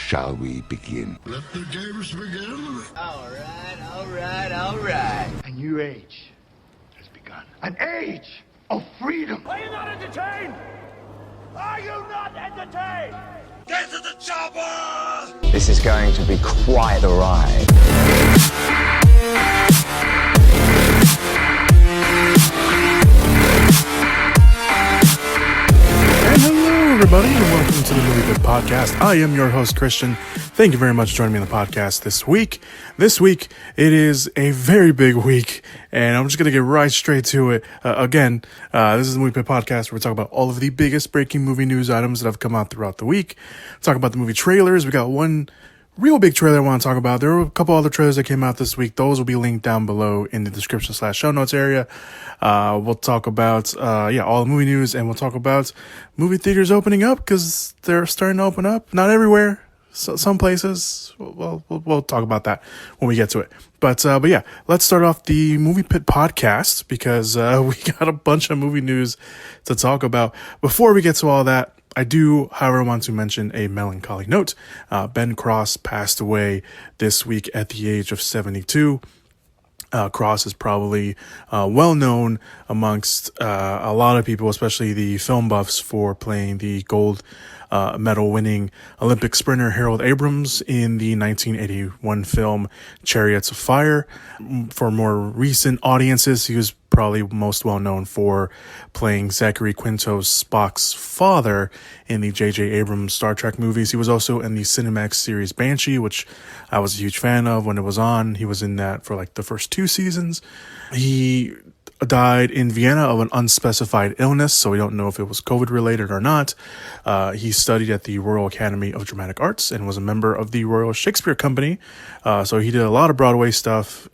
shall we begin? Let the games begin. All right. A new age has begun. An age of freedom. Are you not entertained? Are you not entertained? Get to the chopper! This is going to be quite the ride. And hello, everybody, and welcome to the Movie Pit Podcast. I am your host, Christian. Thank you very much for joining me on the podcast this week. This week, it is a very big week, and I'm just going to get right straight to it. This is the Movie Pit Podcast, where we talk about all of the biggest breaking movie news items that have come out throughout the week. Talk about the movie trailers. We got one real big trailer I want to talk about. There were a couple other trailers that came out this week. Those will be linked down below in the description / show notes area. We'll talk about, all the movie news, and we'll talk about movie theaters opening up because they're starting to open up. Not everywhere. So, some places. We'll talk about that when we get to it. But yeah, let's start off the Movie Pit Podcast because we got a bunch of movie news to talk about. Before we get to all that, I do, however, want to mention a melancholy note. Ben Cross passed away this week at the age of 72. Cross is probably well known amongst a lot of people, especially the film buffs, for playing the gold medal winning Olympic sprinter Harold Abrams in the 1981 film Chariots of Fire. For more recent audiences, he was probably most well known for playing Zachary Quinto's Spock's father in the J.J. Abrams Star Trek movies. He was also in the Cinemax series Banshee, which I was a huge fan of when it was on. He was in that for like the first 2 seasons. He died in Vienna of an unspecified illness, so we don't know if it was COVID related or not. He studied at the Royal Academy of Dramatic Arts and was a member of the Royal Shakespeare Company. So he did a lot of Broadway stuff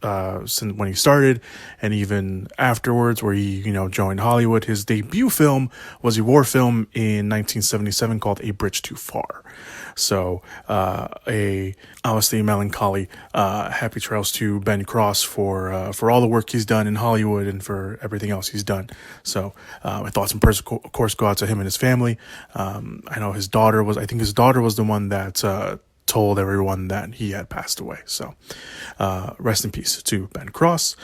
since when he started, and even afterwards, where he joined Hollywood. His debut film was a war film in 1977 called A Bridge Too Far. So obviously melancholy happy trails to Ben Cross for all the work he's done in Hollywood and for everything else he's done. So my thoughts and prayers, of course, go out to him and his family. I know his daughter was the one that told everyone that he had passed away. So rest in peace to Ben Cross.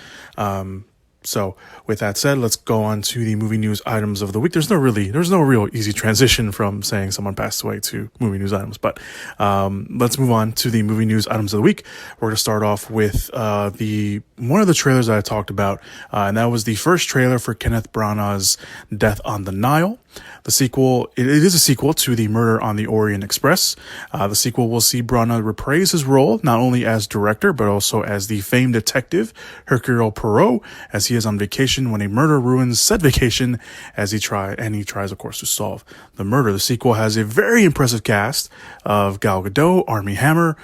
So with that said, let's go on to the movie news items of the week. There's no real easy transition from saying someone passed away to movie news items, but let's move on to the movie news items of the week. We're going to start off with one of the trailers that I talked about, and that was the first trailer for Kenneth Branagh's Death on the Nile. The sequel, it is a sequel to the Murder on the Orient Express. The sequel will see Branagh reprise his role, not only as director, but also as the famed detective Hercule Poirot, as he is on vacation when a murder ruins said vacation, he tries, of course, to solve the murder. The sequel has a very impressive cast of Gal Gadot, Armie Hammer.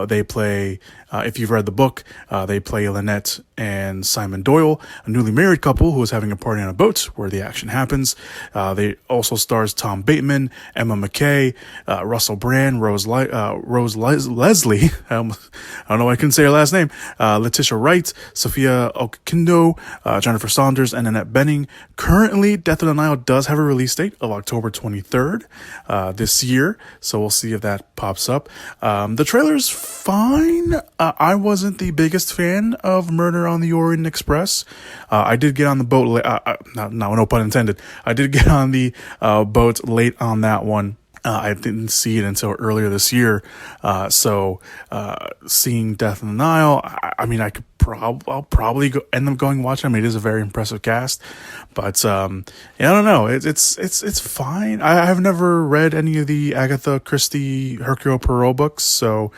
They play, if you've read the book, they play Lynette and Simon Doyle, a newly married couple who is having a party on a boat where the action happens. They also stars Tom Bateman, Emma McKay, Russell Brand, Rose Leslie. I don't know why I couldn't say her last name. Letitia Wright, Sophia Okokindo, Jennifer Saunders, and Annette Bening. Currently, Death on the Nile does have a release date of October 23rd this year, so we'll see if that pops up. The trailer's fine. I wasn't the biggest fan of Murder on the Orient Express. I did get on the boat no pun intended. I did get on the boat late on that one. I didn't see it until earlier this year. So seeing Death on the Nile, I'll probably end up going watch it. I mean, it is a very impressive cast, but I don't know. It's fine. I have never read any of the Agatha Christie Hercule Poirot books, so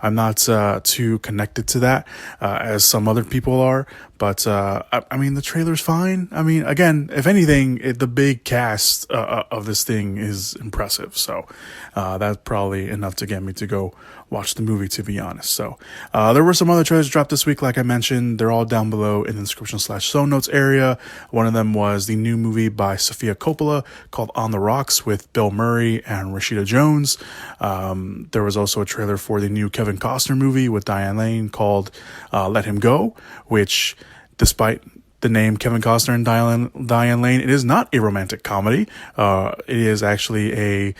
I'm not too connected to that as some other people are. But the trailer's fine. I mean, again, if anything, the big cast of this thing is impressive. So that's probably enough to get me to go watch the movie, to be honest. So there were some other trailers dropped this week, like I mentioned. They're all down below in the description / show notes area. One of them was the new movie by Sofia Coppola called On the Rocks with Bill Murray and Rashida Jones. There was also a trailer for the new Kevin Costner movie with Diane Lane called Let Him Go, which, despite the name Kevin Costner and Diane Lane, it is not a romantic comedy. It is actually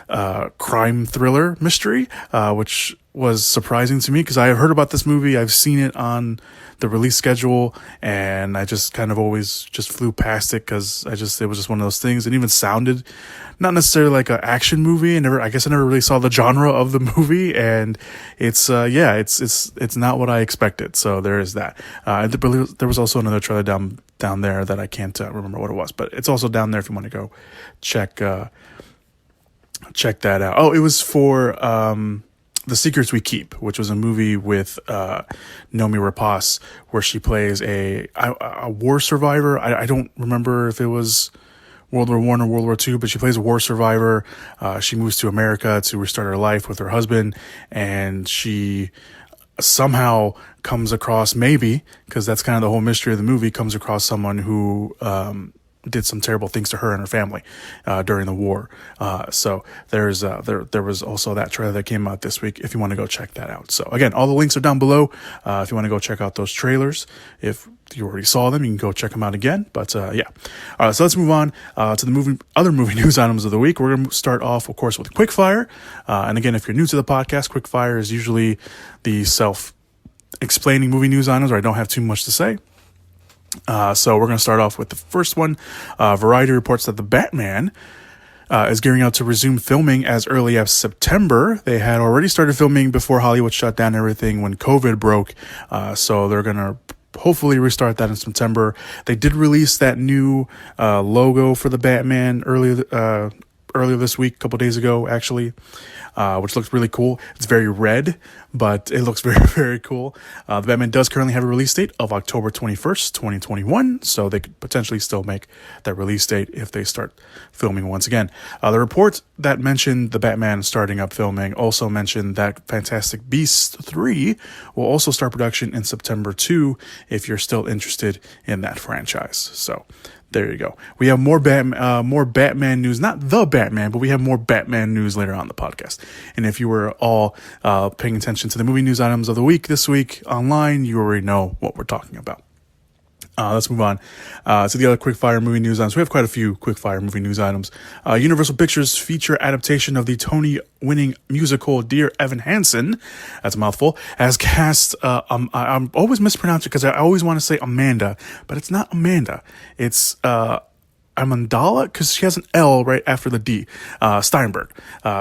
a crime thriller mystery, which was surprising to me because I have heard about this movie. I've seen it on the release schedule, and I just kind of always just flew past it because it was just one of those things. It even sounded not necessarily like an action movie. I guess I never really saw the genre of the movie, and it's not what I expected. So there is that. There was also another trailer down there that I can't remember what it was, but it's also down there if you want to go check that out. Oh, it was for The Secrets We Keep, which was a movie with Noomi Rapace, where she plays a war survivor. I don't remember if it was World War I or World War II, but she plays a war survivor. She moves to America to restart her life with her husband, and she somehow comes across, maybe, because that's kind of the whole mystery of the movie, comes across someone who did some terrible things to her and her family during the war. So there was also that trailer that came out this week if you want to go check that out. So again, all the links are down below if you want to go check out those trailers. If you already saw them, you can go check them out again. But yeah. All right, so let's move on to the other movie news items of the week. We're going to start off, of course, with Quickfire. And again, if you're new to the podcast, Quickfire is usually the self-explaining movie news items where I don't have too much to say. So we're going to start off with the first one. Variety reports that The Batman is gearing up to resume filming as early as September. They had already started filming before Hollywood shut down everything when COVID broke. So they're going to hopefully restart that in September. They did release that new logo for The Batman earlier this week, a couple days ago, actually, which looks really cool. It's very red, but it looks very, very cool. The Batman does currently have a release date of October 21st, 2021, so they could potentially still make that release date if they start filming once again. The report that mentioned the Batman starting up filming also mentioned that Fantastic Beasts 3 will also start production in September too, if you're still interested in that franchise. So there you go. We have more Batman news, not the Batman, but we have more Batman news later on in the podcast. And if you were all paying attention to the movie news items of the week this week online, you already know what we're talking about. Let's move on to the other Quickfire movie news items. We have quite a few Quickfire movie news items. Universal Pictures feature adaptation of the Tony-winning musical Dear Evan Hansen, that's a mouthful, has cast, I'm always mispronouncing it because I always want to say Amanda, but it's not Amanda. It's Amandala, because she has an L right after the D. Steinberg.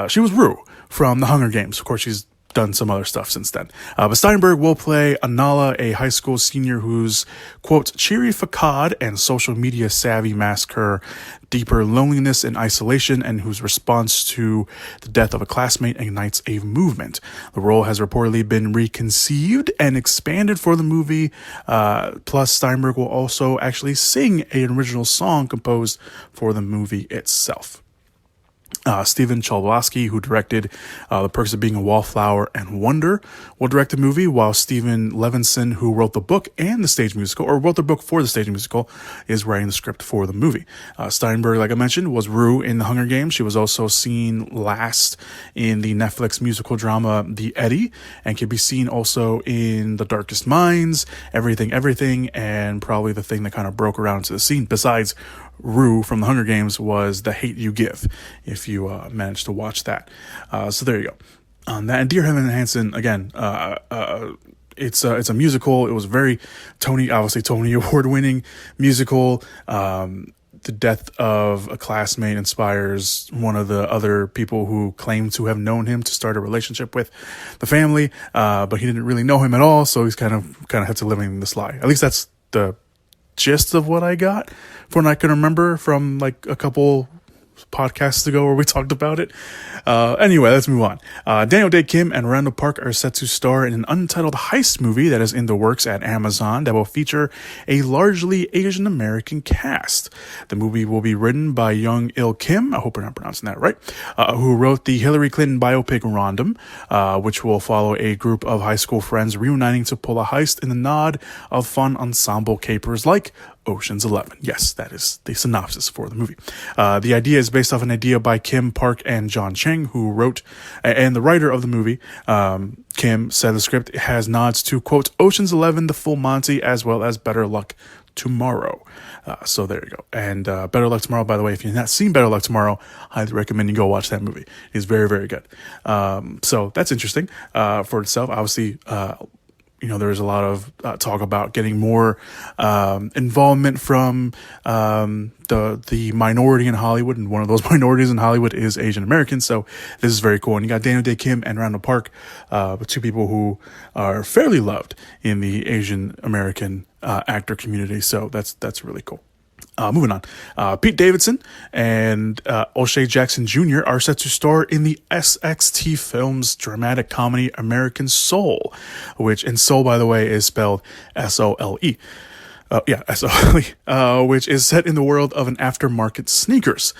She was Rue from The Hunger Games. Of course, she's done some other stuff since then. But Steinberg will play Anala, a high school senior whose, quote, cheery facade and social media savvy mask her deeper loneliness and isolation, and whose response to the death of a classmate ignites a movement. The role has reportedly been reconceived and expanded for the movie. Plus, Steinberg will also actually sing an original song composed for the movie itself. Stephen Chbosky, who directed The Perks of Being a Wallflower and Wonder, will direct the movie, while Stephen Levinson, who wrote the book and the stage musical, or wrote the book for the stage musical, is writing the script for the movie. Steinberg, like I mentioned, was Rue in The Hunger Games. She was also seen last in the Netflix musical drama The Eddie, and can be seen also in The Darkest Minds, Everything, and probably the thing that kind of broke around to the scene, besides Rue from The Hunger Games, was The Hate You Give, if you managed to watch that. So there you go. On that, and Dear Evan Hansen, again, it's a musical. It was very Tony Award winning musical. The death of a classmate inspires one of the other people who claim to have known him to start a relationship with the family, but he didn't really know him at all, so he's kind of had to live in this lie. At least that's the gist of what I got from what I can remember from like a couple podcasts ago where we talked about it. Anyway, let's move on. Daniel Day Kim and Randall Park are set to star in an untitled heist movie that is in the works at Amazon that will feature a largely Asian American cast. The movie will be written by Young Il Kim, I hope I'm not pronouncing that right, who wrote the Hillary Clinton biopic Random, which will follow a group of high school friends reuniting to pull a heist in the nod of fun ensemble capers like Ocean's 11. Yes, that is the synopsis for the movie. The idea is based off an idea by Kim Park and John Cheng, who wrote, and the writer of the movie. Kim said the script has nods to, quote, Ocean's 11, The Full Monty, as well as Better Luck Tomorrow. So there you go. And Better Luck Tomorrow, by the way, if you've not seen Better Luck Tomorrow, I highly recommend you go watch that movie. It's very, very good. So that's interesting for itself. Obviously, there's a lot of talk about getting more involvement from the minority in Hollywood, and one of those minorities in Hollywood is Asian American. So this is very cool. And you got Daniel Day Kim and Randall Park, two people who are fairly loved in the Asian American actor community. So that's really cool. Moving on, Pete Davidson and O'Shea Jackson Jr. are set to star in the SXT Films dramatic comedy American Soul, which, and Soul, by the way, is spelled S-O-L-E. S-O-L-E, which is set in the world of an aftermarket sneakers.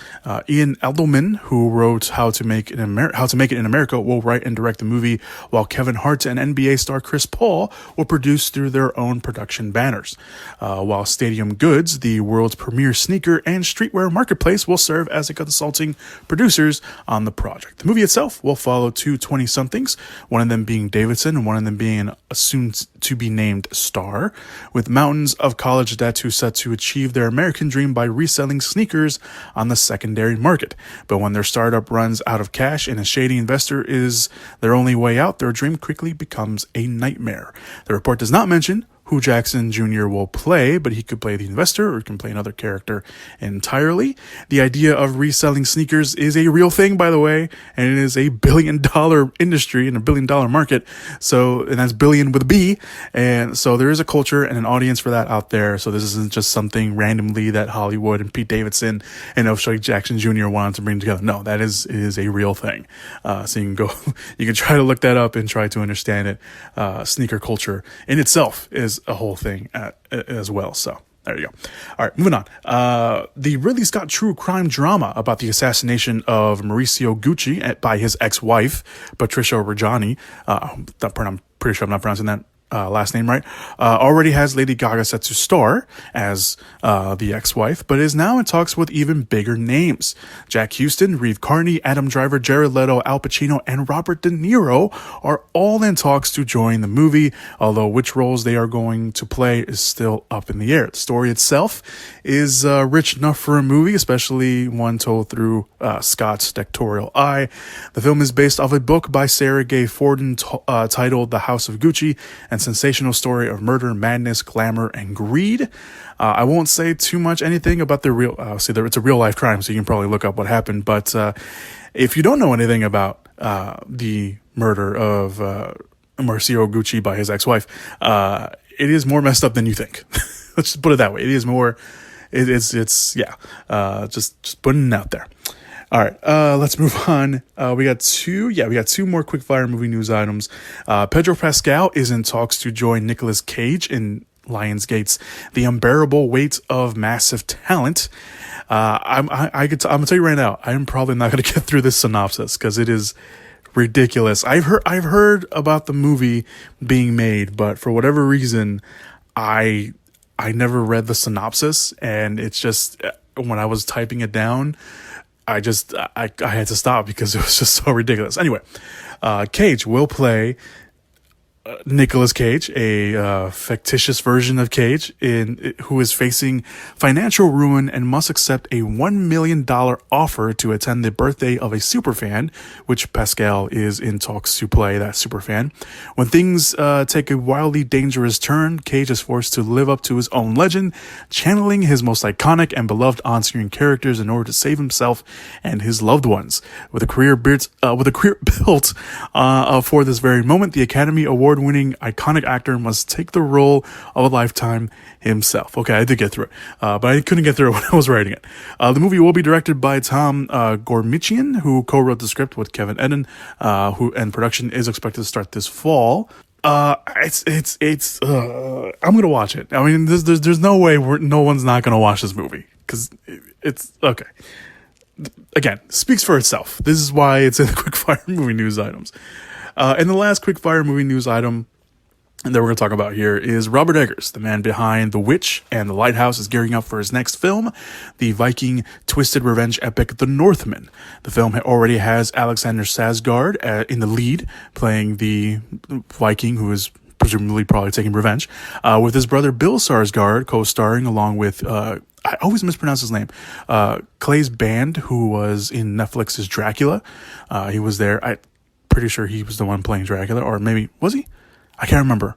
Ian Edelman, who wrote How to Make It in America, will write and direct the movie, while Kevin Hart and NBA star Chris Paul will produce through their own production banners. While Stadium Goods, the world's premier sneaker and streetwear marketplace, will serve as a consulting producers on the project. The movie itself will follow two 20-somethings, one of them being Davidson and one of them being a soon-to-be-named star, with mountains of college dads who set to achieve their American dream by reselling sneakers on the secondary market. But when their startup runs out of cash and a shady investor is their only way out, their dream quickly becomes a nightmare. The report does not mention who Jackson Jr. will play, but he could play the investor or he can play another character entirely. The idea of reselling sneakers is a real thing, by the way, and it is $1 billion industry and $1 billion market. So, and that's billion with a B. And so there is a culture and an audience for that out there. So this isn't just something randomly that Hollywood and Pete Davidson and O'Shea Jackson Jr. wanted to bring together. No, that is a real thing. So you can try to look that up and try to understand it. Sneaker culture in itself is a whole thing as well. So there you go. All right, moving on. The Ridley Scott true crime drama about the assassination of Mauricio Gucci by his ex-wife, Patricia Reggiani. I'm pretty sure I'm not pronouncing that last name right, already has Lady Gaga set to star as the ex-wife, but is now in talks with even bigger names. Jack Houston, Reeve Carney, Adam Driver, Jared Leto, Al Pacino, and Robert De Niro are all in talks to join the movie, although which roles they are going to play is still up in the air. The story itself is rich enough for a movie, especially one told through Scott's directorial eye. The film is based off a book by Sarah Gay Forden titled The House of Gucci, and sensational story of murder, madness, glamour, and greed. I won't say too much anything about the real, it's a real life crime, so you can probably look up what happened. But if you don't know anything about the murder of Mauricio Gucci by his ex-wife, it is more messed up than you think. Let's just put it that way. It is more, just putting it out there. All right, let's move on. We got two more quick fire movie news items. Pedro Pascal is in talks to join Nicolas Cage in Lionsgate's The Unbearable Weight of Massive Talent. I'm gonna tell you right now, I'm probably not gonna get through this synopsis because it is ridiculous. I've heard about the movie being made, but for whatever reason, I never read the synopsis, and it's just when I was typing it down, I had to stop because it was just so ridiculous. Anyway, Cage will play Nicolas Cage, a fictitious version of Cage, who is facing financial ruin and must accept a $1 million offer to attend the birthday of a superfan, which Pascal is in talks to play that superfan. When things take a wildly dangerous turn, Cage is forced to live up to his own legend, channeling his most iconic and beloved on-screen characters in order to save himself and his loved ones. With a career built for this very moment, the Academy Award-winning iconic actor must take the role of a lifetime himself. Okay, I did get through it, but I couldn't get through it when I was writing it. The movie will be directed by Tom Gormichian, who co-wrote the script with Kevin Eden, and production is expected to start this fall. I'm gonna watch it. I mean, there's no way no one's not gonna watch this movie because it's okay. Again, speaks for itself. This is why it's in the quickfire movie news items. And the last quickfire movie news item that we're going to talk about here is Robert Eggers, the man behind The Witch and The Lighthouse, is gearing up for his next film, the Viking twisted revenge epic The Northman. The film already has Alexander Skarsgård in the lead, playing the Viking who is presumably probably taking revenge, with his brother Bill Skarsgård co-starring along with, I always mispronounce his name, Clay's Band, who was in Netflix's Dracula. He was there. I'm pretty sure he was the one playing Dracula, or maybe, was he? I can't remember.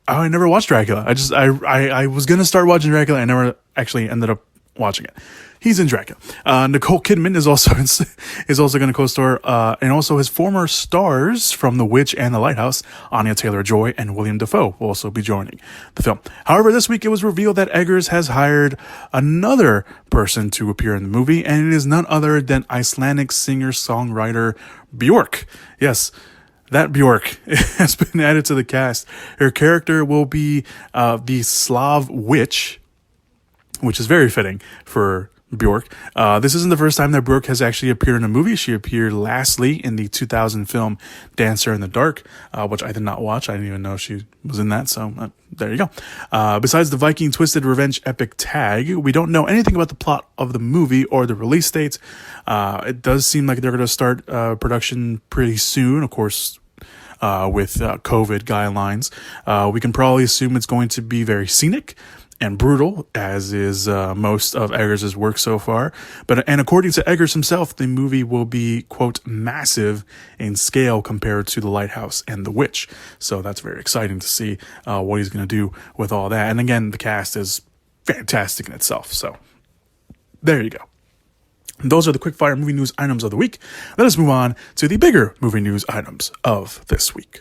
I never watched Dracula. I was going to start watching Dracula. I never actually ended up watching it. He's in Dracula. Nicole Kidman is also going to co-star, and also his former stars from The Witch and The Lighthouse, Anya Taylor-Joy and William Dafoe, will also be joining the film. However, this week it was revealed that Eggers has hired another person to appear in the movie, and it is none other than Icelandic singer-songwriter Björk. Yes, that Björk has been added to the cast. Her character will be the Slav witch, which is very fitting for Björk. This isn't the first time that Björk has actually appeared in a movie. She appeared lastly in the 2000 film Dancer in the Dark, which I did not watch. I didn't even know she was in that, so there you go. Besides the Viking Twisted Revenge epic tag, we don't know anything about the plot of the movie or the release date. It does seem like they're going to start production pretty soon, of course, with COVID guidelines. We can probably assume it's going to be very scenic and brutal, as is most of Eggers' work so far. And according to Eggers himself, the movie will be, quote, massive in scale compared to The Lighthouse and The Witch. So that's very exciting to see what he's going to do with all that. And again, the cast is fantastic in itself. So there you go. Those are the quickfire movie news items of the week. Let us move on to the bigger movie news items of this week.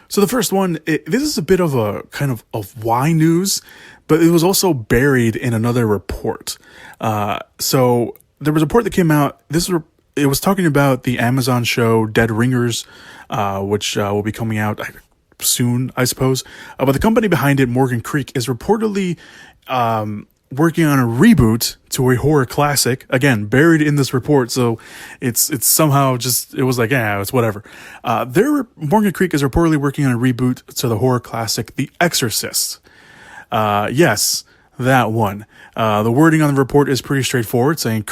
So the first one, this is a bit of a kind of why news, but it was also buried in another report. So there was a report that came out. It was talking about the Amazon show Dead Ringers, which will be coming out soon, I suppose. But the company behind it, Morgan Creek, is reportedly working on a reboot to a horror classic, again buried in this report, so it's somehow just, it was like, yeah, it's whatever. Morgan Creek is reportedly working on a reboot to the horror classic The Exorcist. Yes, that one. The wording on the report is pretty straightforward, saying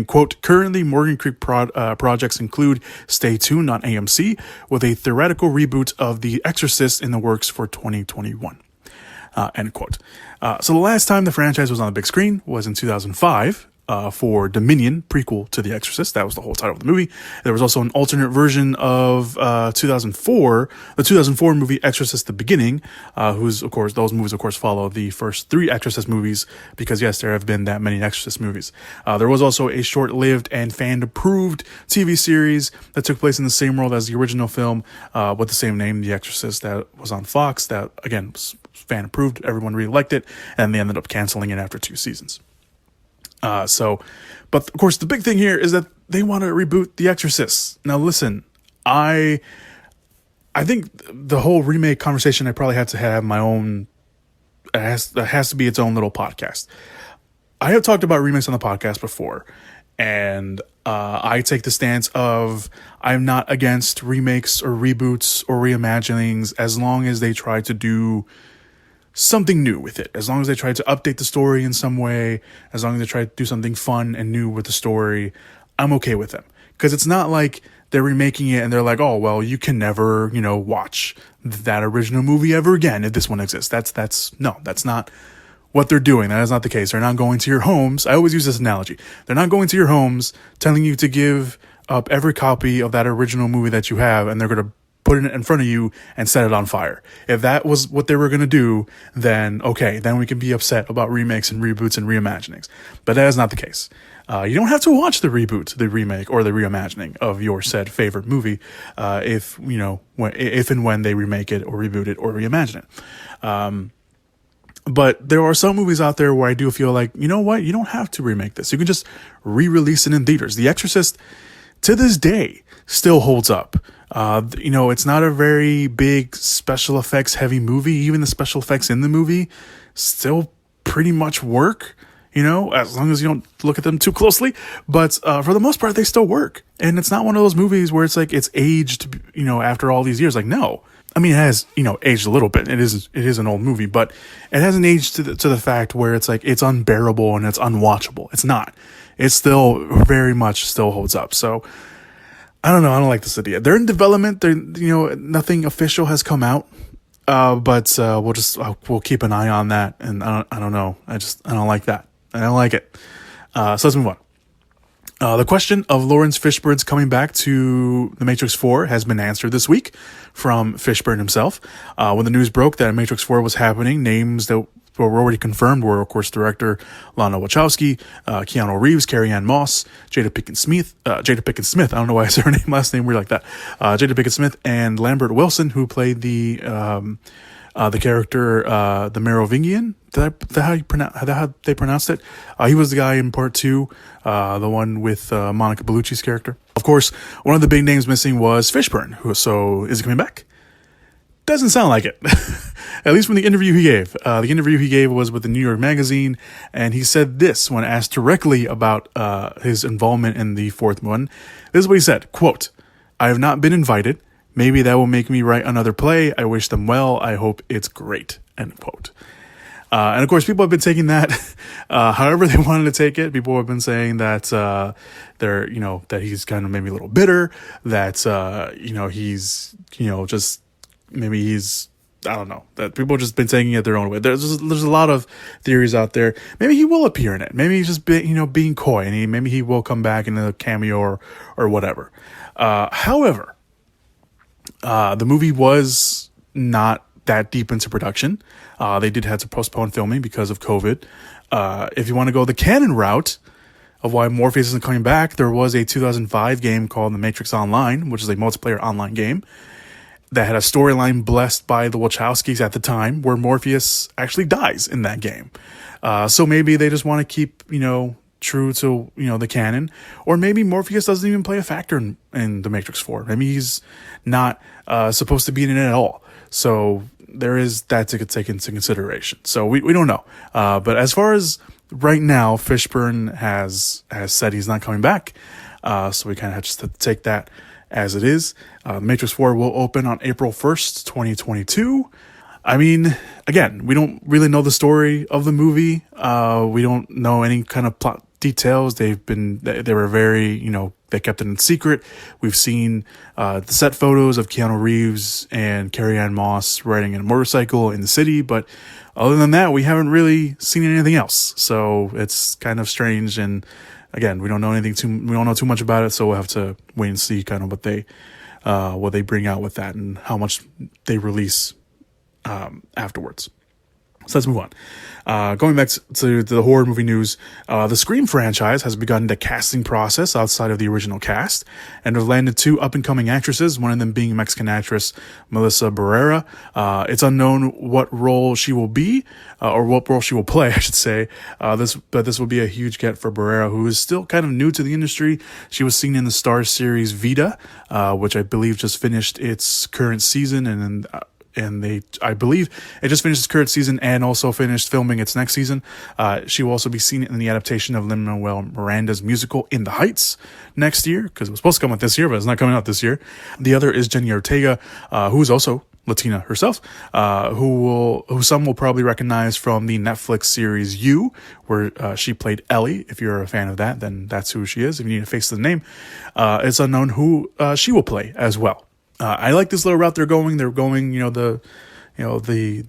quote, currently Morgan Creek projects include Stay Tuned on AMC, with a theoretical reboot of The Exorcist in the works for 2021. End quote. So the last time the franchise was on the big screen was in 2005 for Dominion, prequel to The Exorcist. That was the whole title of the movie. There was also an alternate version of 2004, the 2004 movie Exorcist: The Beginning, those movies of course follow the first three Exorcist movies, because yes, there have been that many Exorcist movies. There was also a short-lived and fan-approved TV series that took place in the same world as the original film, with the same name, The Exorcist, that was on Fox, that again was fan-approved. Everyone really liked it, and they ended up canceling it after 2 seasons. But of course, the big thing here is that they want to reboot The Exorcist. Now, listen, I think the whole remake conversation, I probably had to have my own. It has to be its own little podcast. I have talked about remakes on the podcast before, and I take the stance of I'm not against remakes or reboots or reimaginings as long as they try to do something new with it, as long as they try to update the story in some way, as long as they try to do something fun and new with the story, I'm okay with them. Because it's not like they're remaking it and they're like, oh, well, you can never, watch that original movie ever again if this one exists. That's not what they're doing. That is not the case. They're not going to your homes. I always use this analogy. They're not going to your homes telling you to give up every copy of that original movie that you have, and they're going to put it in front of you and set it on fire. If that was what they were going to do, then okay, then we can be upset about remakes and reboots and reimaginings. But that is not the case. You don't have to watch the reboot, the remake, or the reimagining of your said favorite movie if and when they remake it or reboot it or reimagine it. But there are some movies out there where I do feel like, you know what, you don't have to remake this. You can just re-release it in theaters. The Exorcist, to this day, still holds up. It's not a very big special effects heavy movie. Even the special effects in the movie still pretty much work, as long as you don't look at them too closely. But for the most part, they still work. And it's not one of those movies where it's like it's aged, after all these years. Like, no. I mean, it has, aged a little bit. It is an old movie, but it hasn't aged to the fact where it's like it's unbearable and it's unwatchable. It's not. It still very much still holds up. So I don't know. I don't like this idea. They're in development. Nothing official has come out. But we'll keep an eye on that. And I don't know. I don't like that. I don't like it. So let's move on. The question of Laurence Fishburne's coming back to The Matrix 4 has been answered this week from Fishburne himself. When the news broke that Matrix 4 was happening, names that were already confirmed were, of course, director Lana Wachowski, Keanu Reeves, Carrie-Anne Moss, Jada Pinkett Smith. I don't know why I said her last name weird like that. Jada Pinkett Smith and Lambert Wilson, who played the character, the Merovingian. Is that how they pronounced it? He was the guy in part 2, the one with Monica Bellucci's character. Of course, one of the big names missing was Fishburne. So is he coming back? Doesn't sound like it. At least from the interview he gave. The interview he gave was with the New York Magazine, and he said this when asked directly about his involvement in the fourth one. This is what he said, quote, "I have not been invited. Maybe that will make me write another play. I wish them well. I hope it's great," end quote. And of course, people have been taking that however they wanted to take it. People have been saying that that he's kind of maybe a little bitter, that he's just maybe he's, I don't know, that people have just been taking it their own way. There's a lot of theories out there. Maybe he will appear in it. Maybe he's just being coy, and maybe he will come back in a cameo or whatever. However, the movie was not that deep into production. They did have to postpone filming because of COVID. If you want to go the canon route of why Morpheus isn't coming back, there was a 2005 game called The Matrix Online, which is a multiplayer online game that had a storyline blessed by the Wachowskis at the time, where Morpheus actually dies in that game. So maybe they just want to keep, true to, the canon, or maybe Morpheus doesn't even play a factor in The Matrix 4. Maybe he's not supposed to be in it at all. So there is that to take into consideration. So we don't know. But as far as right now, Fishburne has said he's not coming back. So we kind of have to take that as it is. Matrix 4 will open on April 1st, 2022. I mean, again, we don't really know the story of the movie. We don't know any kind of plot details. They were very, they kept it in secret. We've seen the set photos of Keanu Reeves and Carrie-Anne Moss riding in a motorcycle in the city, but other than that, we haven't really seen anything else. So it's kind of strange, and again, we don't know too much about it, so we'll have to wait and see kind of what they bring out with that and how much they release afterwards. So let's move on. Going back to the horror movie news, the Scream franchise has begun the casting process outside of the original cast and have landed 2 up-and-coming actresses, one of them being Mexican actress Melissa Barrera. It's unknown what role she will be, or what role she will play, I should say. This will be a huge get for Barrera, who is still kind of new to the industry. She was seen in the Starz series Vida, which I believe just finished its current season, I believe it just finished its current season and also finished filming its next season. She will also be seen in the adaptation of Lin-Manuel Miranda's musical In the Heights next year, because it was supposed to come out this year, but it's not coming out this year. The other is Jenny Ortega, who is also Latina herself, who some will probably recognize from the Netflix series You, where she played Ellie. If you're a fan of that, then that's who she is. If you need a face to the name, it's unknown who she will play as well. I like this little route they're going. They're going, the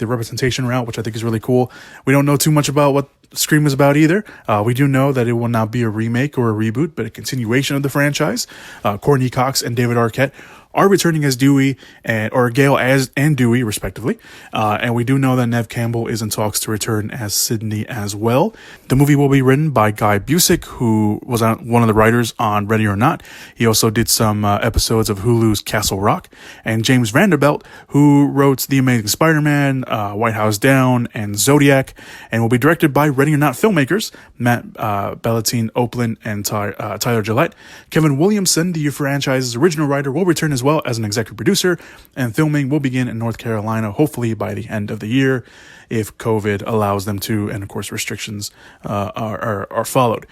representation route, which I think is really cool. We don't know too much about what Scream is about either. We do know that it will not be a remake or a reboot, but a continuation of the franchise. Courtney Cox and David Arquette are returning as Dewey or Gale and Dewey, respectively. And we do know that Neve Campbell is in talks to return as Sydney as well. The movie will be written by Guy Busick, who was one of the writers on Ready or Not. He also did some episodes of Hulu's Castle Rock. And James Vanderbilt, who wrote The Amazing Spider-Man, White House Down, and Zodiac, and will be directed by Ready or Not filmmakers Matt Bellatine Oakland and Tyler Gillette. Kevin Williamson, the franchise's original writer, will return as well as an executive producer, and filming will begin in North Carolina, hopefully by the end of the year, if COVID allows them to, and of course restrictions are followed.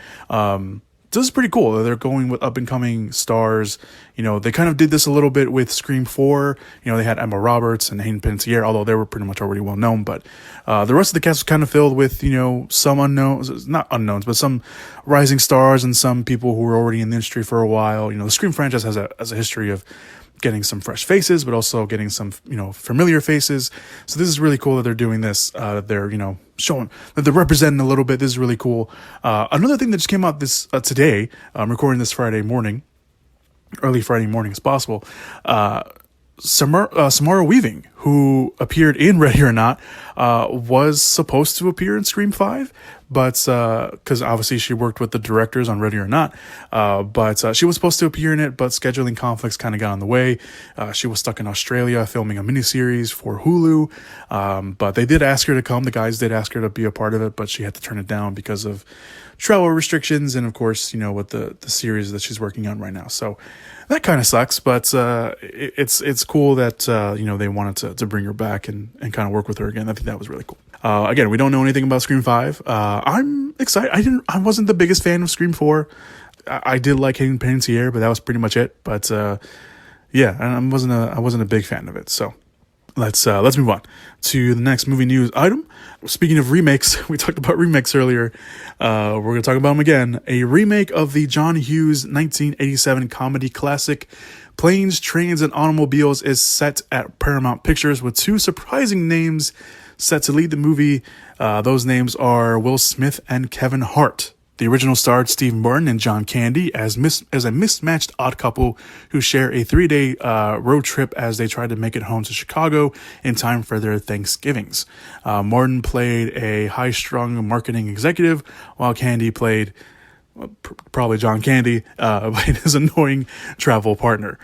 this is pretty cool. They're going with up and coming stars. You know, they kind of did this a little bit with Scream 4. You know, they had Emma Roberts and Hayden Panettiere, although they were pretty much already well known. But the rest of the cast was kind of filled with, you know, some unknowns, not unknowns, but some rising stars and some people who were already in the industry for a while. You know, the Scream franchise has a history of getting some fresh faces, but also getting some, you know, familiar faces. So this is really cool that they're doing this. They're, you know, showing that they're representing a little bit. This is really cool. Another thing that just came out this today, I'm recording this Friday morning, early Friday morning as possible. Samara Weaving, who appeared in Ready or Not, was supposed to appear in Scream 5, but because obviously she worked with the directors on Ready or Not, but she was supposed to appear in it, but scheduling conflicts kind of got in the way. She was stuck in Australia filming a miniseries for Hulu, but they did ask her to come. The guys did ask her to be a part of it, but she had to turn it down because of travel restrictions and, of course, you know, with the series that she's working on right now. So that kind of sucks, but it's cool that you know, they wanted to bring her back and kind of work with her again. I think that was really cool. Again, we don't know anything about Scream 5. I'm excited. I wasn't the biggest fan of Scream 4. I did like Hayden Panettiere, but that was pretty much it. But yeah, I wasn't a big fan of it. So let's move on to the next movie news item. Speaking of remakes, we talked about remakes earlier. We're going to talk about them again. A remake of the John Hughes 1987 comedy classic Planes, Trains, and Automobiles is set at Paramount Pictures with two surprising names set to lead the movie. Those names are Will Smith and Kevin Hart. The original starred Steve Martin and John Candy as a mismatched odd couple who share a 3-day road trip as they try to make it home to Chicago in time for their Thanksgivings. Martin played a high-strung marketing executive, while Candy played, probably John Candy, played his annoying travel partner.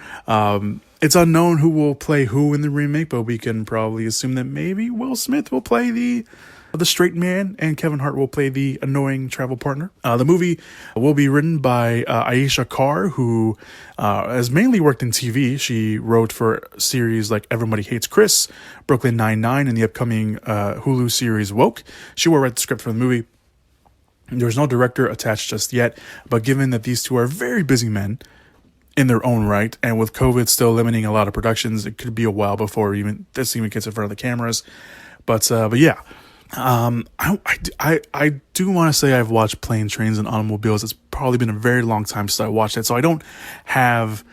It's unknown who will play who in the remake, but we can probably assume that maybe Will Smith will play the straight man and Kevin Hart will play the annoying travel partner. The movie will be written by Aisha Carr, who has mainly worked in TV. She wrote for series like Everybody Hates Chris, Brooklyn Nine-Nine, and the upcoming Hulu series Woke. She will write the script for the movie. There's no director attached just yet, but given that these two are very busy men in their own right, and with COVID still limiting a lot of productions, it could be a while before this even gets in front of the cameras. But yeah. I do want to say I've watched Planes, Trains, and Automobiles. It's probably been a very long time since I watched it, so I don't have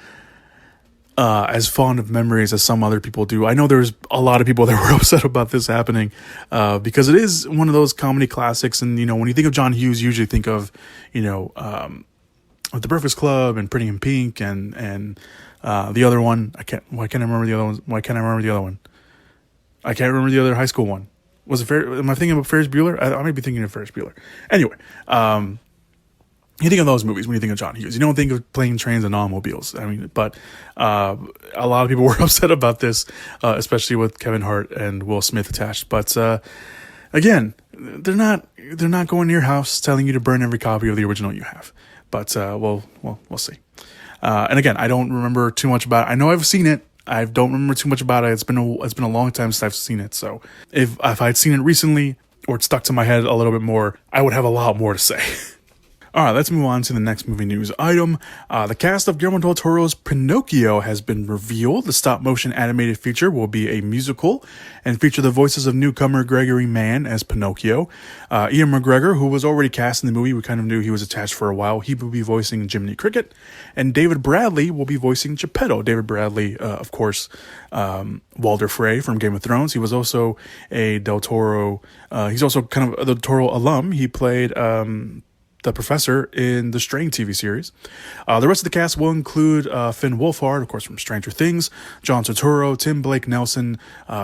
as fond of memories as some other people do. I know there's a lot of people that were upset about this happening because it is one of those comedy classics, and you know, when you think of John Hughes, you usually think of, you know, The Breakfast Club and Pretty in Pink and the other one. Why can't I remember the other one? I can't remember the other high school one. Was it am I thinking of Ferris Bueller? I might be thinking of Ferris Bueller. Anyway, you think of those movies when you think of John Hughes. You don't think of Planes, Trains, and Automobiles. I mean, but a lot of people were upset about this, especially with Kevin Hart and Will Smith attached. But again, they're not going to your house telling you to burn every copy of the original you have. But we'll see. And again, I don't remember too much about it. I know I've seen it. I don't remember too much about it. It's been a long time since I've seen it. So if I'd seen it recently or it stuck to my head a little bit more, I would have a lot more to say. All right, let's move on to the next movie news item. The cast of Guillermo del Toro's Pinocchio has been revealed. The stop-motion animated feature will be a musical and feature the voices of newcomer Gregory Mann as Pinocchio. Ian McGregor, who was already cast in the movie, we kind of knew he was attached for a while. He will be voicing Jiminy Cricket. And David Bradley will be voicing Geppetto. David Bradley, of course, Walder Frey from Game of Thrones. He was also a Del Toro. He's also kind of a Del Toro alum. He played the professor in the Strain TV series. The rest of the cast will include Finn Wolfhard, of course, from Stranger Things, John Turturro, Tim Blake Nelson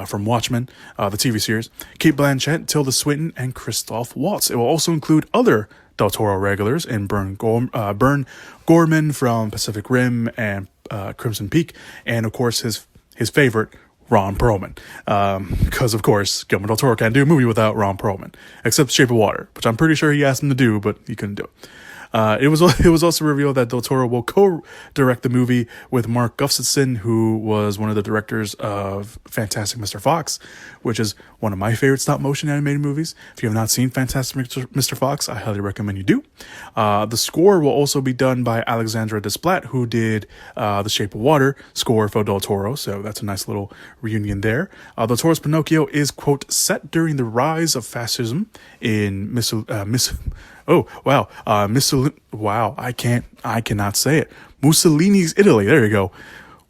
from Watchmen, the TV series, Kate Blanchett, Tilda Swinton, and Christoph Waltz. It will also include other Del Toro regulars in Bern Gorman from Pacific Rim and Crimson Peak, and of course his favorite, Ron Perlman, because of course Guillermo del Toro can't do a movie without Ron Perlman, except Shape of Water, which I'm pretty sure he asked him to do, but he couldn't do it. It was also revealed that Del Toro will co-direct the movie with Mark Gustafson, who was one of the directors of Fantastic Mr. Fox, which is one of my favorite stop-motion animated movies. If you have not seen Fantastic Mr. Fox, I highly recommend you do. The score will also be done by Alexandra Desplat, who did The Shape of Water score for Del Toro, so that's a nice little reunion there. Del Toro's Pinocchio is, quote, set during the rise of fascism in I cannot say it. Mussolini's Italy. There you go.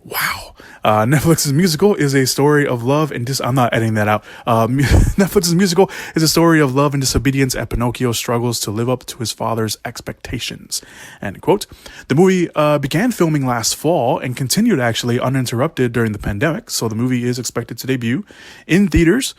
Wow. Netflix's musical is a story of love and I'm not editing that out. Netflix's musical is a story of love and disobedience, and Pinocchio struggles to live up to his father's expectations. End quote. The movie began filming last fall and continued actually uninterrupted during the pandemic. So the movie is expected to debut in theaters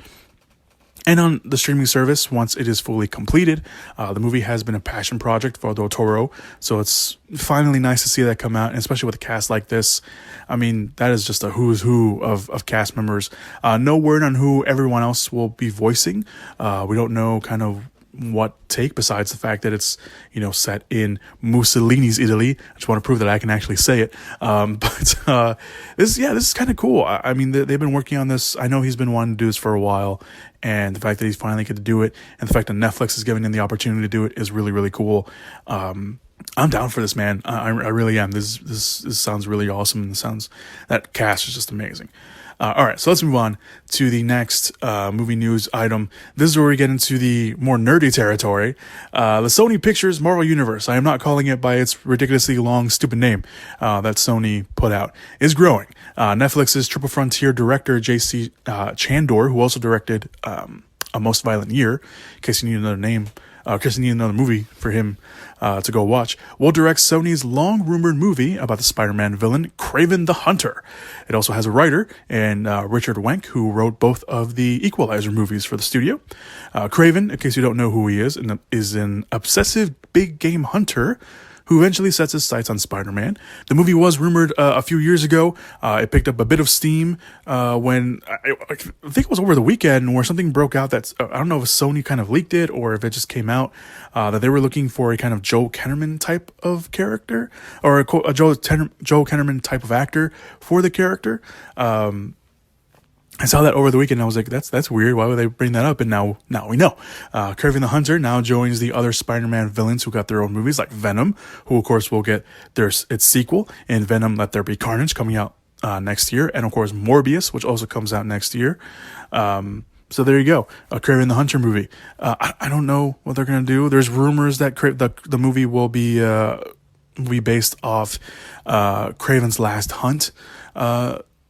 and on the streaming service once it is fully completed. The movie has been a passion project for Del Toro, so it's finally nice to see that come out, and especially with a cast like this. I mean, that is just a who's who of cast members. No word on who everyone else will be voicing. We don't know kind of what take, besides the fact that it's, set in Mussolini's Italy. I just want to prove that I can actually say it. But this is kind of cool. I mean, they've been working on this. I know he's been wanting to do this for a while, and the fact that he's finally get to do it, and the fact that Netflix is giving him the opportunity to do it is really, really cool. I'm down for this, man. I really am. This sounds really awesome, and that cast is just amazing. All right, so let's move on to the next movie news item. This is where we get into the more nerdy territory. The Sony Pictures Marvel Universe, I am not calling it by its ridiculously long, stupid name that Sony put out, is growing. Netflix's Triple Frontier director, J.C. Chandor, who also directed A Most Violent Year, in case you need another name, in case you need another movie for him to go watch, will direct Sony's long-rumored movie about the Spider-Man villain, Kraven the Hunter. It also has a writer, and Richard Wenk, who wrote both of the Equalizer movies for the studio. Kraven, in case you don't know who he is an obsessive big game hunter who eventually sets his sights on Spider-Man. The movie was rumored a few years ago. It picked up a bit of steam when, I think it was over the weekend, where something broke out that, I don't know if Sony kind of leaked it or if it just came out, that they were looking for a kind of Joe Kinnaman type of character, or a Joe Kinnaman type of actor for the character. I saw that over the weekend and I was like, that's weird. Why would they bring that up? And now we know. Kraven the Hunter now joins the other Spider-Man villains who got their own movies, like Venom, who of course will get its sequel in Venom Let There Be Carnage coming out next year. And of course Morbius, which also comes out next year. So there you go. A Kraven the Hunter movie. I don't know what they're going to do. There's rumors that the movie will be based off Kraven's Last Hunt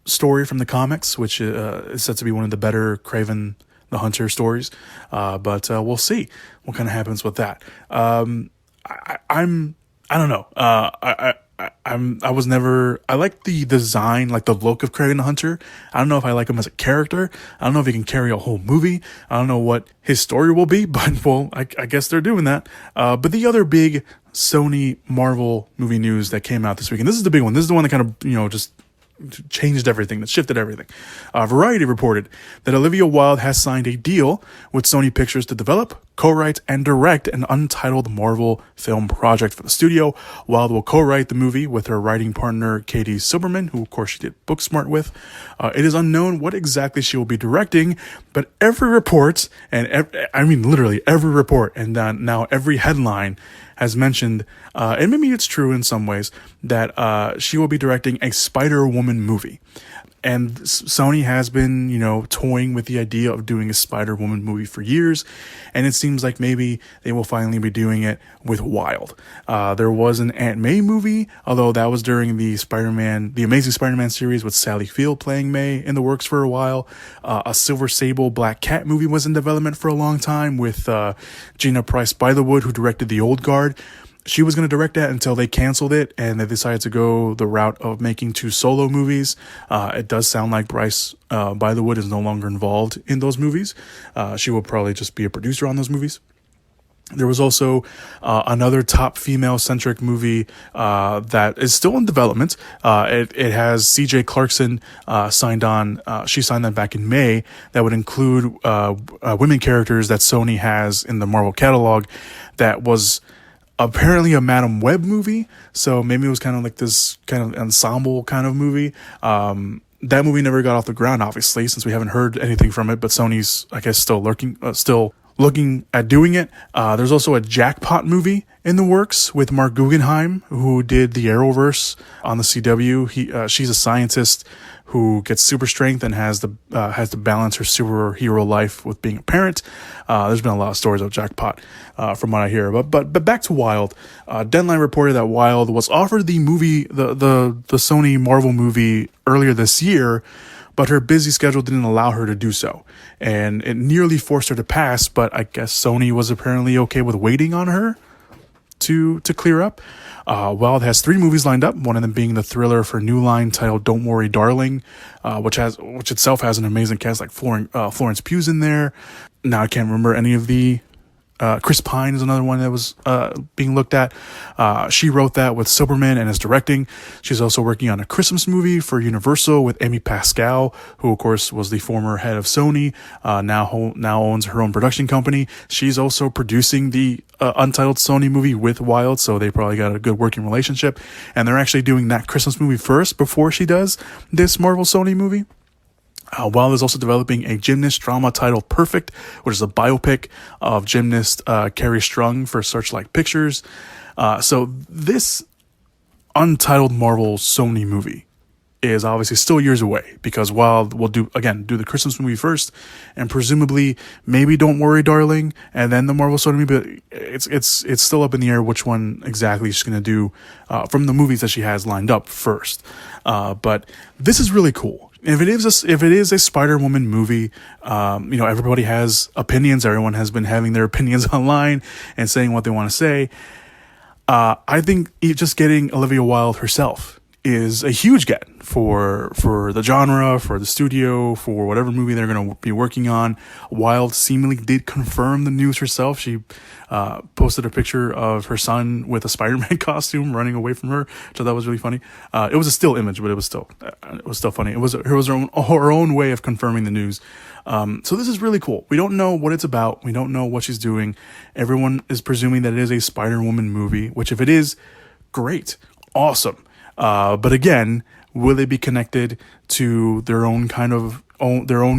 story from the comics, which is said to be one of the better Kraven the Hunter stories. But we'll see what kind of happens with that. I don't know. I like the design, like the look of Kraven the Hunter. I don't know if I like him as a character. I don't know if he can carry a whole movie. I don't know what his story will be, but well, I guess they're doing that. But the other big Sony Marvel movie news that came out this week, and this is the big one. This is the one that kind of, just changed everything, that shifted everything. Variety reported that Olivia Wilde has signed a deal with Sony Pictures to develop, co-write, and direct an untitled Marvel film project for the studio. Wilde will co-write the movie with her writing partner Katie Silberman, who of course she did Booksmart with. It is unknown what exactly she will be directing, but every report, literally every report, and now every headline has mentioned, and maybe it's true in some ways, that she will be directing a Spider-Woman movie. And Sony has been, toying with the idea of doing a Spider-Woman movie for years, and it seems like maybe they will finally be doing it with Wilde. There was an Aunt May movie, although that was during the Amazing Spider-Man series with Sally Field playing May, in the works for a while. A Silver Sable Black Cat movie was in development for a long time with Gina Pryce Bythewood, who directed The Old Guard. She was going to direct that until they canceled it and they decided to go the route of making 2 solo movies. It does sound like Bryce Bythewood is no longer involved in those movies. She will probably just be a producer on those movies. There was also another top female-centric movie that is still in development. It has C.J. Clarkson signed on. She signed that back in May. That would include women characters that Sony has in the Marvel catalog. That was apparently a Madam Web movie. So maybe it was kind of like this kind of ensemble kind of movie. That movie never got off the ground, obviously, since we haven't heard anything from it. But Sony's, I guess, still looking at doing it. There's also a Jackpot movie in the works with Mark Guggenheim, who did the Arrowverse on the CW. She's a scientist who gets super strength and has to balance her superhero life with being a parent. There's been a lot of stories of Jackpot from what I hear. But back to Wilde. Deadline reported that Wilde was offered the movie, the Sony Marvel movie earlier this year, but her busy schedule didn't allow her to do so. And it nearly forced her to pass, but I guess Sony was apparently okay with waiting on her to clear up. Wilde has 3 movies lined up, one of them being the thriller for New Line titled Don't Worry Darling, which itself has an amazing cast, like Florence Pugh's in there. Now I can't remember any of the Chris Pine is another one that was being looked at. She wrote that with Silberman and is directing. She's also working on a Christmas movie for Universal with Amy Pascal, who of course was the former head of Sony, now owns her own production company. She's also producing the Untitled Sony movie with Wilde, so they probably got a good working relationship. And they're actually doing that Christmas movie first before she does this Marvel Sony movie. Wilde is also developing a gymnast drama titled Perfect, which is a biopic of gymnast Carrie Strung for Searchlight Pictures. So this Untitled Marvel Sony movie is obviously still years away, because Wilde will do the Christmas movie first, and presumably maybe Don't Worry Darling, and then the Marvel Sony movie. But it's still up in the air which one exactly she's going to do from the movies that she has lined up first. But this is really cool. If it is a Spider-Woman movie, everybody has opinions. Everyone has been having their opinions online and saying what they want to say. I think just getting Olivia Wilde herself is a huge get for the genre, for the studio, for whatever movie they're going to be working on. Wilde seemingly did confirm the news herself. She posted a picture of her son with a Spider-Man costume running away from her, which I thought was really funny. It was a still image, but it was still funny. It was her own way of confirming the news. So this is really cool. We don't know what it's about. We don't know what she's doing. Everyone is presuming that it is a Spider-Woman movie, which if it is, great, awesome. But again, will they be connected to their own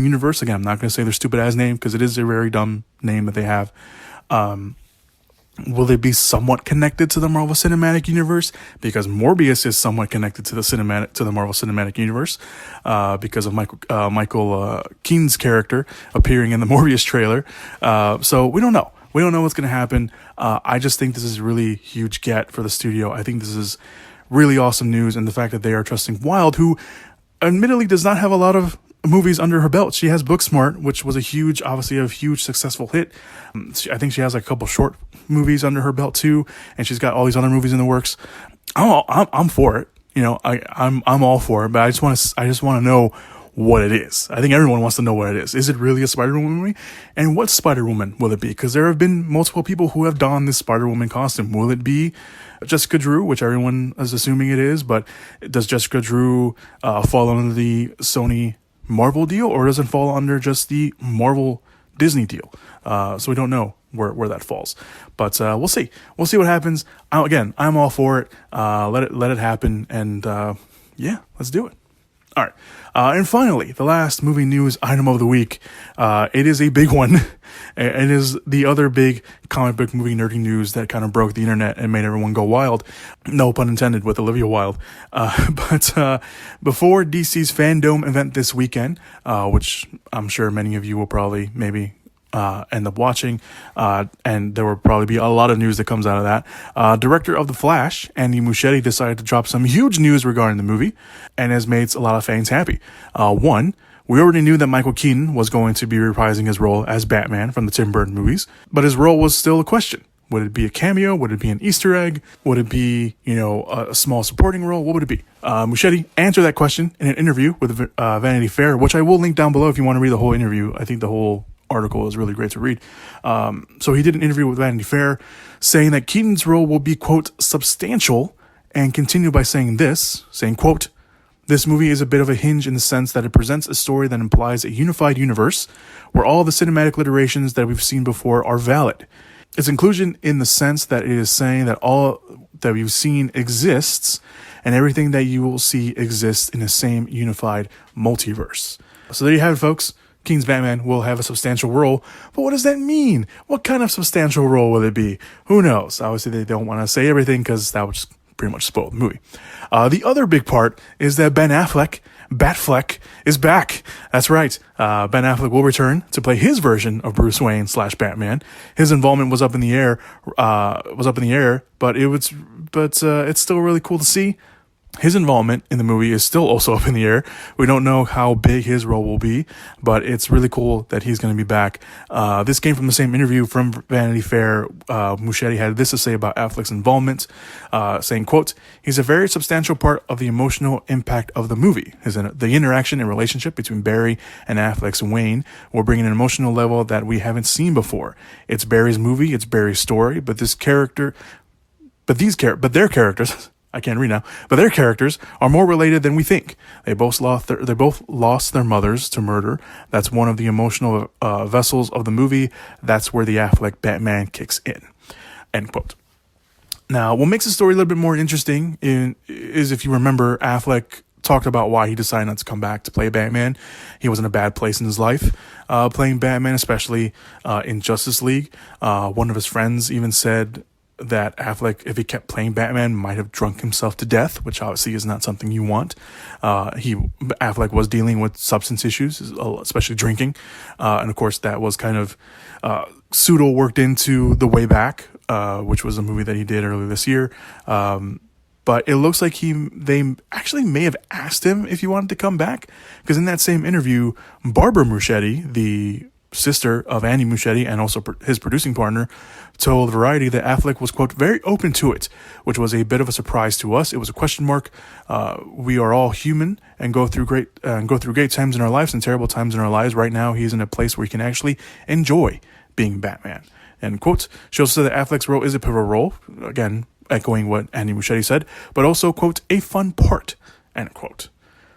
universe? Again, I'm not going to say their stupid ass name, because it is a very dumb name that they have. Will they be somewhat connected to the Marvel Cinematic Universe? Because Morbius is somewhat connected to the Marvel Cinematic Universe, because of Michael Keaton's character appearing in the Morbius trailer. So we don't know. We don't know what's going to happen. I just think this is a really huge get for the studio. I think this is really awesome news, and the fact that they are trusting Wilde, who admittedly does not have a lot of movies under her belt. She has Booksmart, which was a huge successful hit. I think she has a couple short movies under her belt too, and she's got all these other movies in the works. I'm for it. I'm all for it, but I just want to know what it is. I think everyone wants to know what it is. Is it really a Spider-Woman movie? And what Spider-Woman will it be? Because there have been multiple people who have donned this Spider-Woman costume. Will it be Jessica Drew, which everyone is assuming it is, but does Jessica Drew fall under the Sony Marvel deal, or does it fall under just the Marvel Disney deal? So we don't know where that falls, but we'll see what happens. I'm all for it. Let it happen, and let's do it. All right. And finally, the last movie news item of the week. It is a big one. It is the other big comic book movie nerdy news that kind of broke the internet and made everyone go wild. No pun intended with Olivia Wilde. But before DC's Fandom event this weekend, which I'm sure many of you will probably maybe end up watching, and there will probably be a lot of news that comes out of that. Director of The Flash, Andy Muschietti, decided to drop some huge news regarding the movie, and has made a lot of fans happy. One, we already knew that Michael Keaton was going to be reprising his role as Batman from the Tim Burton movies, but his role was still a question. Would it be a cameo? Would it be an Easter egg? Would it be, a small supporting role? What would it be? Muschietti answered that question in an interview with Vanity Fair, which I will link down below if you want to read the whole interview. I think the whole article is really great to read. So he did an interview with Vanity Fair saying that Keaton's role will be, quote, substantial, and continued by saying, quote, "This movie is a bit of a hinge in the sense that it presents a story that implies a unified universe where all the cinematic iterations that we've seen before are valid. It's inclusion in the sense that it is saying that all that you've seen exists, and everything that you will see exists in the same unified multiverse. So there you have it, folks. Keaton's Batman will have a substantial role, but what does that mean? What kind of substantial role will it be? Who knows? Obviously, they don't want to say everything because that would just pretty much spoil the movie. The other big part is that Ben Affleck, Batfleck, is back. That's right. Ben Affleck will return to play his version of Bruce Wayne / Batman. His involvement was up in the air, but it's still really cool to see. His involvement in the movie is still also up in the air. We don't know how big his role will be, but it's really cool that he's going to be back. This came from the same interview from Vanity Fair. Muschietti had this to say about Affleck's involvement, saying, quote, "He's a very substantial part of the emotional impact of the movie. The interaction and relationship between Barry and Affleck's Wayne will bring an emotional level that we haven't seen before. It's Barry's movie, it's Barry's story, but their characters I can't read now, but their characters are more related than we think. They both lost their mothers to murder. That's one of the emotional vessels of the movie. That's where the Affleck Batman kicks in." End quote. Now, what makes the story a little bit more interesting is if you remember, Affleck talked about why he decided not to come back to play Batman. He was in a bad place in his life, playing Batman, especially in Justice League. One of his friends even said that Affleck, if he kept playing Batman, might have drunk himself to death, which obviously is not something you want. Affleck was dealing with substance issues, especially drinking, and of course that was kind of pseudo worked into The Way Back, which was a movie that he did earlier this year. But it looks like they actually may have asked him if he wanted to come back, because in that same interview, Barbara Muschietti, the sister of Andy Muschietti and also his producing partner, told Variety that Affleck was, quote, "very open to it," which was a bit of a surprise to us. It was a question mark. We are all human and go through great times in our lives and terrible times in our lives. Right now, he's in a place where he can actually enjoy being Batman. End quote. She also said that Affleck's role is a pivotal role, again, echoing what Andy Muschietti said, but also, quote, "a fun part," end quote.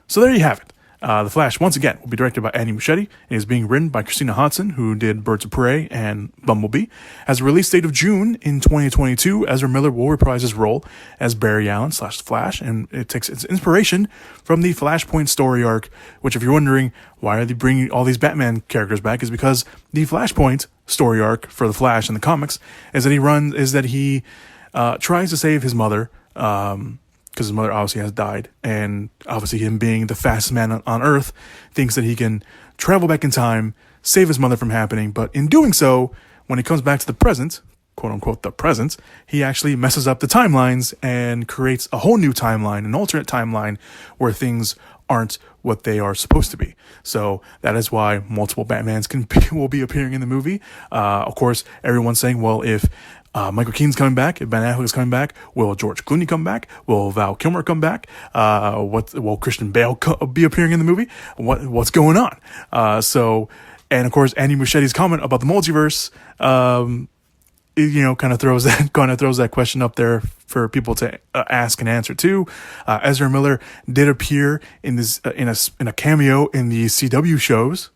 So there you have it. The Flash, once again, will be directed by Andy Muschietti and is being written by Christina Hansen, who did Birds of Prey and Bumblebee. Has a release date of June in 2022. Ezra Miller will reprise his role as Barry Allen / Flash, and it takes its inspiration from the Flashpoint story arc, which, if you're wondering why are they bringing all these Batman characters back, is because the Flashpoint story arc for the Flash in the comics is that he tries to save his mother, because his mother obviously has died, and obviously him being the fastest man on Earth thinks that he can travel back in time, save his mother from happening, but in doing so, when he comes back to the present, quote unquote the present, he actually messes up the timelines and creates a whole new timeline, an alternate timeline where things aren't what they are supposed to be. So that is why multiple Batmans will be appearing in the movie. Of course, everyone's saying, well, if Michael Keaton's coming back, if Ben Affleck is coming back, will George Clooney come back? Will Val Kilmer come back? Will Christian Bale be appearing in the movie? What's going on? And of course, Andy Muschietti's comment about the multiverse, kind of throws that question up there for people to ask and answer too. Ezra Miller did appear in a cameo in the CW shows,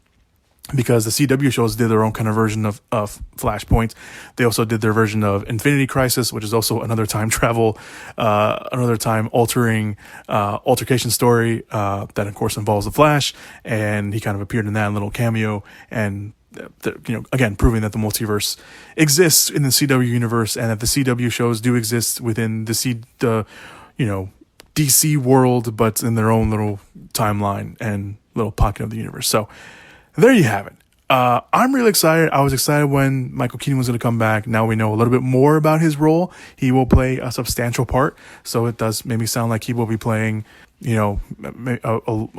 because the CW shows did their own kind of version of Flashpoint. They also did their version of Infinity Crisis, which is also another time travel, another time altercation story that of course involves the Flash, and he kind of appeared in that little cameo, and again, proving that the multiverse exists in the CW universe, and that the CW shows do exist within the DC world, but in their own little timeline and little pocket of the universe. So there you have it. I'm really excited. I was excited when Michael Keaton was going to come back. Now we know a little bit more about his role. He will play a substantial part, so it does make me sound like he will be playing, a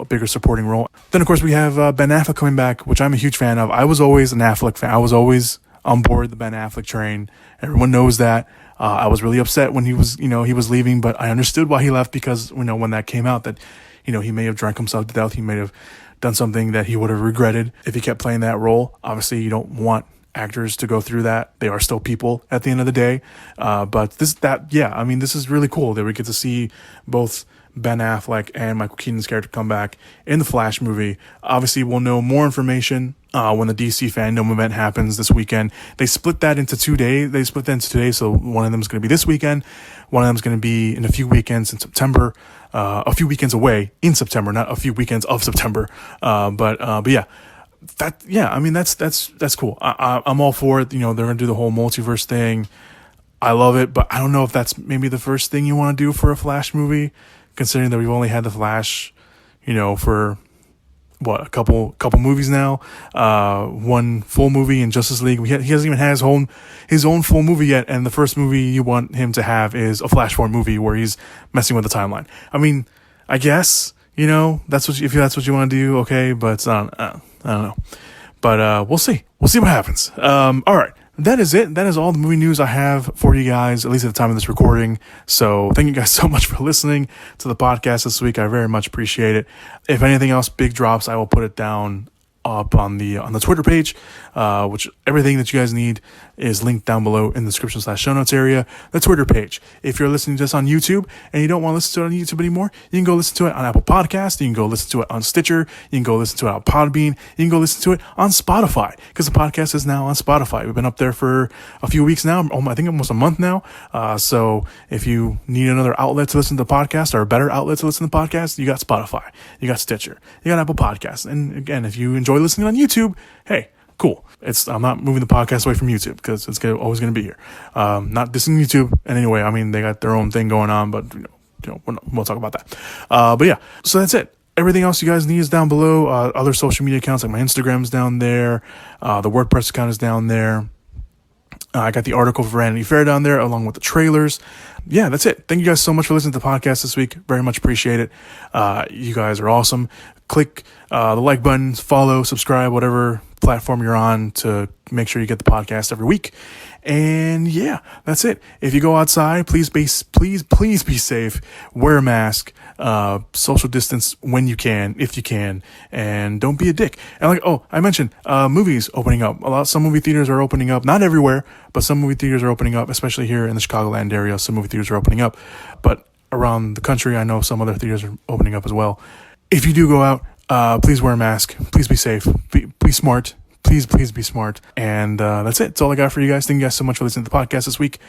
bigger supporting role. Then, of course, we have Ben Affleck coming back, which I'm a huge fan of. I was always an Affleck fan. I was always on board the Ben Affleck train. Everyone knows that. I was really upset when he was leaving, but I understood why he left, because, when that came out that, he may have drank himself to death. He may have done something that he would have regretted if he kept playing that role. Obviously, you don't want actors to go through that. They are still people at the end of the day. But this is really cool that we get to see both Ben Affleck and Michael Keaton's character come back in the Flash movie. Obviously, we'll know more information when the DC fandom event happens this weekend. They split that into 2 days. They split that into 2 days, so one of them is going to be this weekend. One of them is going to be in a few weekends in September. A few weekends away in September, not a few weekends of September. But yeah. I mean, that's cool. I'm all for it. You know, they're going to do the whole multiverse thing. I love it, but I don't know if that's maybe the first thing you want to do for a Flash movie, considering that we've only had the Flash, you know, for what, a couple movies now. One full movie in Justice League. He hasn't even had his own full movie yet, and the first movie you want him to have is a Flashpoint movie where he's messing with the timeline. I mean, I guess, you know, if that's what you want to do, okay, but I don't know. But we'll see. We'll see what happens. All right. That is it. That is all the movie news I have for you guys, at least at the time of this recording. So thank you guys so much for listening to the podcast this week. I very much appreciate it. If anything else big drops, I will put it down up on the Twitter page, which everything that you guys need is linked down below in the description/show notes area, the Twitter page. If you're listening to this on YouTube and you don't want to listen to it on YouTube anymore, you can go listen to it on Apple Podcasts, you can go listen to it on Stitcher, you can go listen to it on Podbean, you can go listen to it on Spotify, because the podcast is now on Spotify. We've been up there for a few weeks now, I think almost a month now. So if you need another outlet to listen to the podcast, or a better outlet to listen to the podcast, you got Spotify, you got Stitcher, you got Apple Podcasts. And again, if you enjoy listening on YouTube, hey, cool. I'm not moving the podcast away from YouTube, because it's always going to be here. Not dissing YouTube in any way. I mean, they got their own thing going on, but you know, we'll talk about that. But yeah, so that's it. Everything else you guys need is down below. Other social media accounts, like my Instagram's down there. The WordPress account is down there. I got the article for Vanity Fair down there, along with the trailers. Yeah, that's it. Thank you guys so much for listening to the podcast this week. Very much appreciate it. You guys are awesome. Click the like button, follow, subscribe, whatever platform you're on, to make sure you get the podcast every week. And yeah, that's it. If you go outside, please be safe. Wear a mask. Social distance when you can, if you can, and don't be a dick. And I mentioned movies opening up. Some movie theaters are opening up. Not everywhere, but some movie theaters are opening up, especially here in the Chicagoland area. Some movie theaters are opening up, but around the country, I know some other theaters are opening up as well. If you do go out, please wear a mask. Please be safe. Be smart. Please be smart. And that's it. That's all I got for you guys. Thank you guys so much for listening to the podcast this week.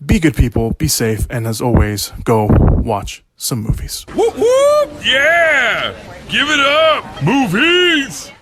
Be good people. Be safe. And as always, go watch some movies. Whoop whoop! Yeah! Give it up! Movies!